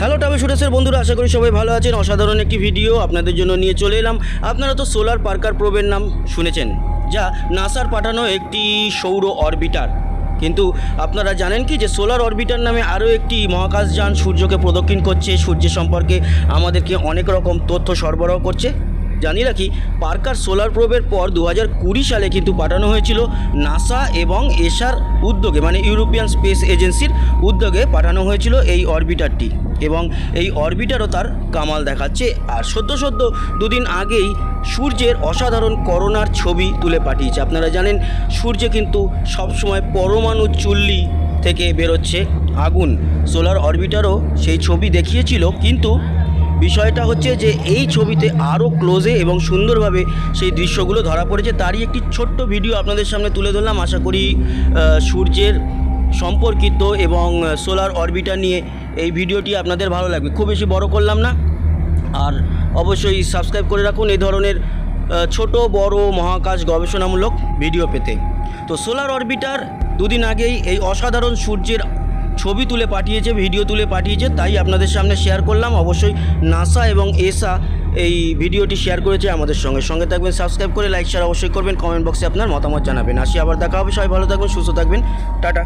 Hello travel শুটেসের বন্ধুরা, আশা করি সবাই ভালো আছেন। অসাধারণ একটি ভিডিও আপনাদের জন্য নিয়ে চলে এলাম। আপনারা তো সোলার পার্কার প্রোবের নাম শুনেছেন, যা নাসার পাঠানো একটি সৌর অরবিটার। কিন্তু আপনারা জানেন কি যে সোলার অরবিটার নামে আরও একটি মহাকাশযান সূর্যকে প্রদক্ষিণ করছে, সূর্যের সম্পর্কে আমাদেরকে অনেক রকম তথ্য সরবরাহ করছে। জানি রাখি, পার্কার সোলার প্রোবের পর 2020 সালে কিন্তু পাঠানো হয়েছিল নাসা এবং এসার উদ্যোগে, মানে ইউরোপিয়ান স্পেস এজেন্সির উদ্যোগে পাঠানো হয়েছিল এই অরবিটারটি, এবং এই অরবিটারও তার কামাল দেখাচ্ছে। আর সদ্য দুদিন আগেই সূর্যের অসাধারণ করোনার ছবি তুলে পাঠিয়েছে। আপনারা জানেন সূর্যে কিন্তু সবসময় পরমাণু চুল্লি থেকে বেরোচ্ছে আগুন। সোলার অরবিটারও সেই ছবি দেখিয়েছিল, কিন্তু বিষয়টা হচ্ছে যে এই ছবিতে আরও ক্লোজে এবং সুন্দরভাবে সেই দৃশ্যগুলো ধরা পড়েছে। তারই একটি ছোট্ট ভিডিও আপনাদের সামনে তুলে ধরলাম। আশা করি সূর্যের সম্পর্কিত এবং সোলার অরবিটার নিয়ে এই ভিডিওটি আপনাদের ভালো লাগবে। খুব বেশি বড় করলাম না, আর অবশ্যই সাবস্ক্রাইব করে রাখুন এই ধরনের ছোট বড় মহাকাশ গবেষণামূলক ভিডিও পেতে। তো সোলার অরবিটার দুদিন আগেই এই অসাধারণ সূর্যের ছবি তুলে পাঠিয়েছে, ভিডিও তুলে পাঠিয়েছে, তাই আপনাদের সামনে শেয়ার করলাম। অবশ্যই নাসা এবং এসা এই ভিডিওটি শেয়ার করেছে আমাদের সঙ্গে থাকবেন, সাবস্ক্রাইব করে লাইক শেয়ার অবশ্যই করবেন, কমেন্ট বক্সে আপনার মতামত জানাবেন। আসি, আবার দেখা হবে। সবাই ভালো থাকবেন, সুস্থ থাকবেন, টাটা।